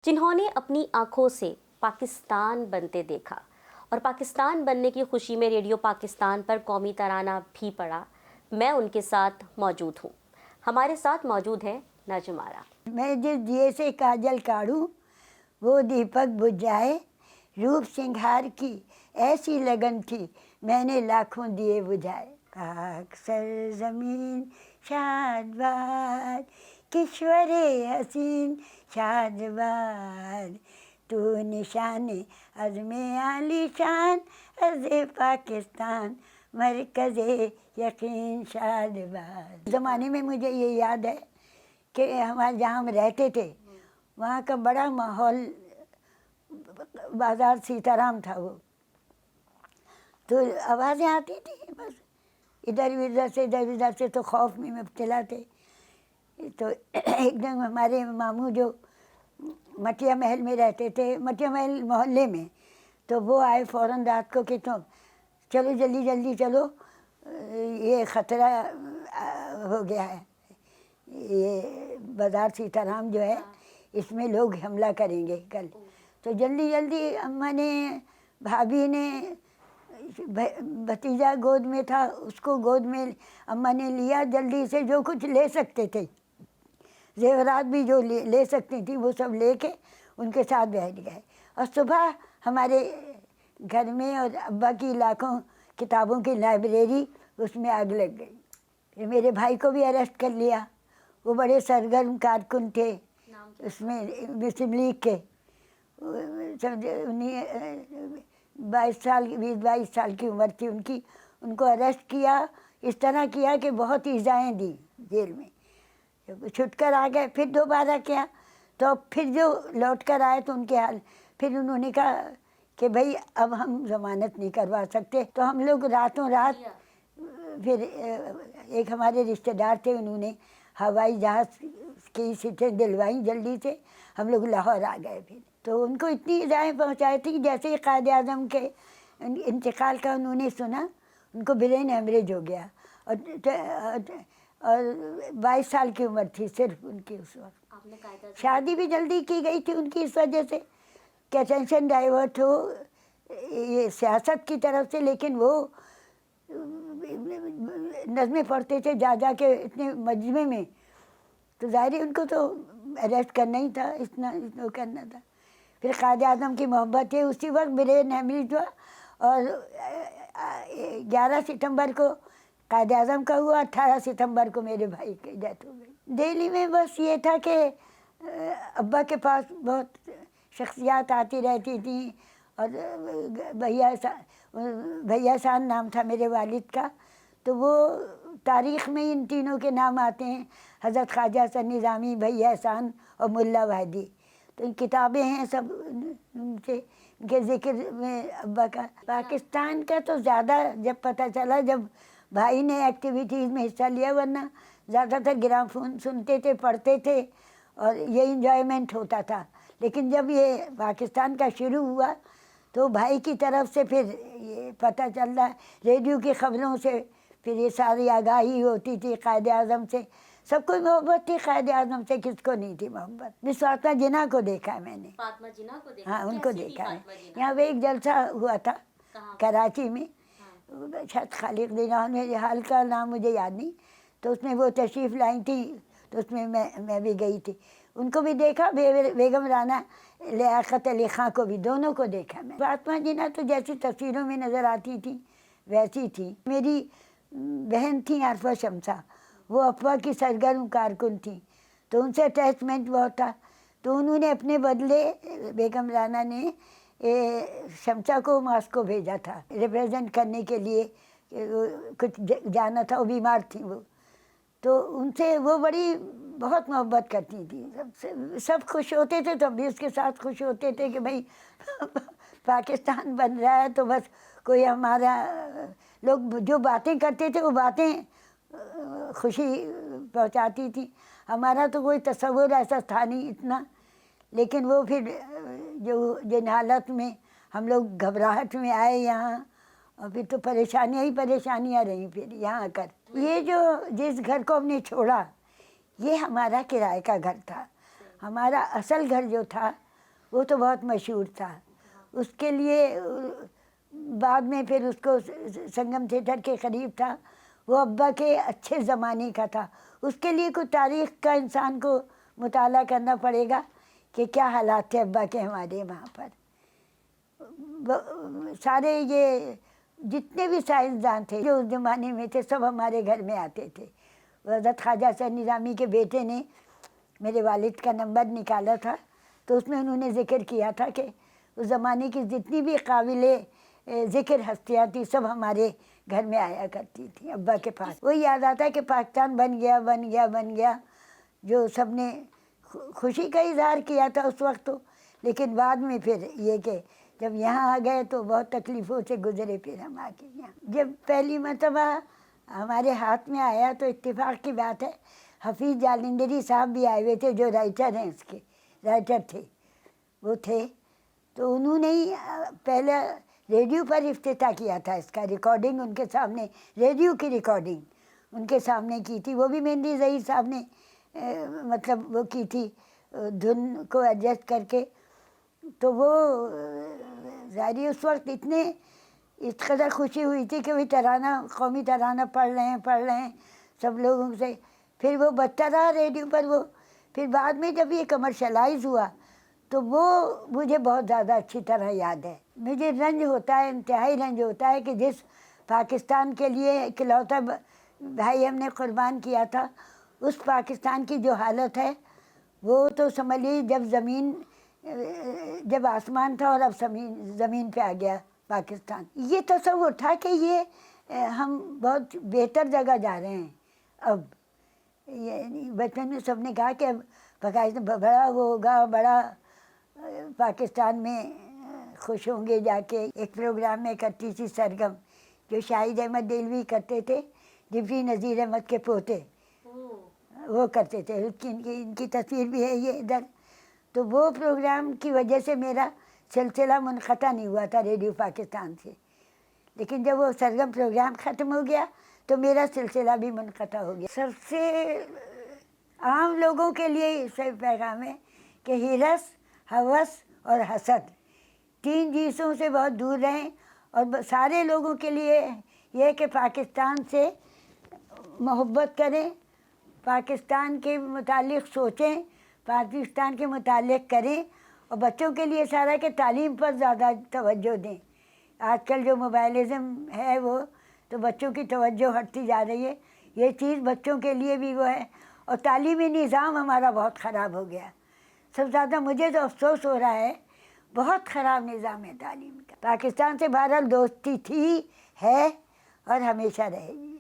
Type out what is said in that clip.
جنہوں نے اپنی آنکھوں سے پاکستان بنتے دیکھا اور پاکستان بننے کی خوشی میں ریڈیو پاکستان پر قومی ترانہ بھی پڑھا، میں ان کے ساتھ موجود ہوں۔ ہمارے ساتھ موجود ہیں نجم آرا۔ میں جس دیے سے کاجل کاڑوں وہ دیپک بجھ جائے، روپ سنگھار کی ایسی لگن تھی میں نے لاکھوں دیے بجھائے۔ پاک سرزمین شاد باد، کشور حسین شاد باد، تو نشان عزم عالی شان عرض پاکستان مرکز یقین شاد باد۔ زمانے میں مجھے یہ یاد ہے کہ ہمارے جہاں ہم رہتے تھے وہاں کا بڑا ماحول بازار سیتارام تھا، وہ تو آوازیں آتی تھیں بس ادھر ادھر سے تو خوف میں مبتلا تھے۔ تو ایک دن ہمارے ماموں جو مٹیا محل میں رہتے تھے، مٹیا محل محلے میں، تو وہ آئے فوراً رات کو کہ تم چلو جلدی جلدی چلو، یہ خطرہ ہو گیا ہے، یہ بازار سیتارام جو ہے اس میں لوگ حملہ کریں گے کل۔ تو جلدی جلدی اماں نے، بھابھی نے، بھتیجا گود میں تھا اس کو گود میں اماں نے لیا، جلدی سے جو کچھ لے سکتے تھے، زیورات بھی جو لے سکتی تھی وہ سب لے کے ان کے ساتھ بیٹھ گئے۔ اور صبح ہمارے گھر میں اور ابا کی لاکھوں کتابوں کی لائبریری اس میں آگ لگ گئی۔ پھر میرے بھائی کو بھی اریسٹ کر لیا، وہ بڑے سرگرم کارکن تھے اس میں مسلم لیگ کے، 22 سال کی عمر تھی ان کی۔ ان کو اریسٹ کیا، اس طرح کیا کہ بہت ایذائیں دی جیل میں۔ چھٹ کر آ گئے، پھر دوبارہ کیا، تو پھر جو لوٹ کر آئے تو ان کے حال، پھر انہوں نے کہا کہ بھائی اب ہم ضمانت نہیں کروا سکتے، تو ہم لوگ راتوں رات، پھر ایک ہمارے رشتہ دار تھے انہوں نے ہوائی جہاز کی سیٹیں دلوائیں جلدی سے، ہم لوگ لاہور آ گئے۔ پھر تو ان کو اتنی ایذائیں پہنچائی تھی، جیسے ہی قائد اعظم کے انتقال کا انہوں نے سنا ان کو برین ہیمریج ہو گیا، اور 22 سال کی عمر تھی صرف ان کی اس وقت۔ شادی بھی جلدی کی گئی تھی ان کی اس وجہ سے کہ اٹینشن ڈائیورٹ ہو یہ سیاست کی طرف سے، لیکن وہ نظمیں پڑھتے تھے جا جا کے اتنے مجمع میں، تو ظاہر ہے ان کو تو اریسٹ کرنا ہی تھا، اتنا کرنا تھا۔ پھر قائد اعظم کی محبت ہے، اسی وقت برین ہیمریج ہوا، اور 11 ستمبر کو قائد اعظم کا ہوا، 18 ستمبر کو میرے بھائی کی ڈیتھ ہو گئی۔ دہلی میں بس یہ تھا کہ ابا کے پاس بہت شخصیات آتی رہتی تھیں، اور بھیا احسان نام تھا میرے والد کا، تو وہ تاریخ میں ان تینوں کے نام آتے ہیں، حضرت خواجہ حسن نظامی، بھیا احسان اور ملا وحدی۔ تو ان کتابیں ہیں سب ان کے ذکر میں ابا کا۔ پاکستان کا تو زیادہ جب پتہ چلا جب بھائی نے ایکٹیویٹیز میں حصہ لیا، ورنہ زیادہ تر گرام فون سنتے تھے، پڑھتے تھے، اور یہ انجوائمنٹ ہوتا تھا۔ لیکن جب یہ پاکستان کا شروع ہوا تو بھائی کی طرف سے پھر یہ پتہ چل رہا، ریڈیو کی خبروں سے پھر یہ ساری آگاہی ہوتی تھی قائد اعظم سے، سب کو محبت تھی قائد اعظم سے، کس کو نہیں تھی محبت۔ مس فاطمہ جناح کو دیکھا ہے میں نے، فاطمہ جناح کو دیکھا؟ ہاں ان کو دیکھا ہے۔ یہاں پہ ایک جلسہ ہوا تھا کراچی میں، شاید خالق دینا، میرے حال کا نام مجھے یاد نہیں، تو اس میں وہ تشریف لائی تھی، تو اس میں میں بھی گئی تھی، ان کو بھی دیکھا، بیگم رانا لیاقت علی خان کو بھی، دونوں کو دیکھا میں۔ فاطمہ جناح تو جیسی تصویروں میں نظر آتی تھی ویسی تھی۔ میری بہن تھیں عارفہ شمسہ، وہ افواہ کی سرگرم کارکن تھیں، تو ان سے اٹیچمنٹ بہت تھا، تو انہوں نے اپنے بدلے، بیگم رانا نے شمسہ کو ماسکو بھیجا تھا ریپرزینٹ کرنے کے لیے، کچھ جانا تھا، وہ بیمار تھیں وہ، تو ان سے وہ بڑی بہت محبت کرتی تھیں، سب خوش ہوتے تھے تو ہم بھی اس کے ساتھ خوش ہوتے تھے کہ بھائی پاکستان بن رہا ہے، تو بس کوئی ہمارا، لوگ جو باتیں کرتے تھے وہ باتیں خوشی پہنچاتی تھی، ہمارا تو کوئی تصور ایسا تھا نہیں اتنا، لیکن وہ پھر جن حالت میں ہم لوگ گھبراہٹ میں آئے یہاں، اور پھر تو پریشانیاں ہی پریشانیاں رہیں پھر یہاں آ کر۔ یہ جو جس گھر کو ہم نے چھوڑا یہ ہمارا کرائے کا گھر تھا، ہمارا اصل گھر جو تھا وہ تو بہت مشہور تھا. اس کے لیے بعد میں پھر اس کو سنگم تھیٹر کے قریب تھا. وہ ابا کے اچھے زمانے کا تھا. اس کے لیے کوئی تاریخ کا انسان کو مطالعہ کرنا پڑے گا کہ کیا حالات تھے ابا کے ہمارے وہاں پر. سارے یہ جتنے بھی سائنسدان تھے جو اس زمانے میں تھے سب ہمارے گھر میں آتے تھے. حضرت خواجہ حسین نظامی کے بیٹے نے میرے والد کا نمبر نکالا تھا تو اس میں انہوں نے ذکر کیا تھا کہ اس زمانے کی جتنی بھی قابل ذکر ہستیاں تھیں سب ہمارے گھر میں آیا کرتی تھیں ابا کے پاس. وہ یاد آتا ہے کہ پاکستان بن گیا جو سب نے خوشی کا اظہار کیا تھا اس وقت تو. لیکن بعد میں پھر یہ کہ جب یہاں آ گئے تو بہت تکلیفوں سے گزرے. پھر ہم آ کے یہاں جب پہلی مرتبہ ہمارے ہاتھ میں آیا تو اتفاق کی بات ہے حفیظ جالندھری صاحب بھی آئے ہوئے تھے جو رائٹر ہیں اس کے رائٹر تھے وہ تھے. تو انہوں نے ہی پہلے ریڈیو پر افتتاح کیا تھا اس کا. ریکارڈنگ ان کے سامنے ریڈیو کی ریکارڈنگ ان کے سامنے کی تھی. وہ بھی مہندی ظہیر صاحب نے مطلب وہ کی تھی دھن کو ایڈجسٹ کر کے. تو وہ ظاہری اس وقت اس قدر خوشی ہوئی تھی کہ وہ ترانہ قومی ترانہ پڑھ رہے ہیں سب لوگوں سے. پھر وہ بجتا رہا ریڈیو پر. وہ پھر بعد میں جب یہ کمرشلائز ہوا تو وہ مجھے بہت زیادہ اچھی طرح یاد ہے. مجھے رنج ہوتا ہے انتہائی رنج ہوتا ہے کہ جس پاکستان کے لیے اکلوتا بھائی ہم نے قربان کیا تھا اس پاکستان کی جو حالت ہے وہ تو سمجھ لیجیے جب آسمان تھا اور اب زمین پہ آ گیا پاکستان. یہ تصور تھا کہ یہ ہم بہت بہتر جگہ جا رہے ہیں. اب بچپن میں سب نے کہا کہ اب پاکستان بڑا ہوگا بڑا پاکستان میں خوش ہوں گے جا کے. ایک پروگرام میں کرتی تھی سرگم جو شاہد احمد دہلوی کرتے تھے ڈپٹی نذیر احمد کے پوتے وہ کرتے تھے. ان کی تصویر بھی ہے یہ ادھر. تو وہ پروگرام کی وجہ سے میرا سلسلہ منقطع نہیں ہوا تھا ریڈیو پاکستان سے. لیکن جب وہ سرگم پروگرام ختم ہو گیا تو میرا سلسلہ بھی منقطع ہو گیا. سب سے عام لوگوں کے لیے اس پیغام ہے کہ ہرس ہوس اور حسد 3 چیزوں سے بہت دور رہیں. اور سارے لوگوں کے لیے یہ کہ پاکستان سے محبت کریں, پاکستان کے متعلق سوچیں, پاکستان کے متعلق کریں. اور بچوں کے لیے سارا کہ تعلیم پر زیادہ توجہ دیں. آج کل جو موبائلزم ہے وہ تو بچوں کی توجہ ہٹتی جا رہی ہے. یہ چیز بچوں کے لیے بھی وہ ہے. اور تعلیمی نظام ہمارا بہت خراب ہو گیا. سب سے زیادہ مجھے تو افسوس ہو رہا ہے بہت خراب نظام ہے تعلیم کا. پاکستان سے بہرحال دوستی تھی ہے اور ہمیشہ رہے گی.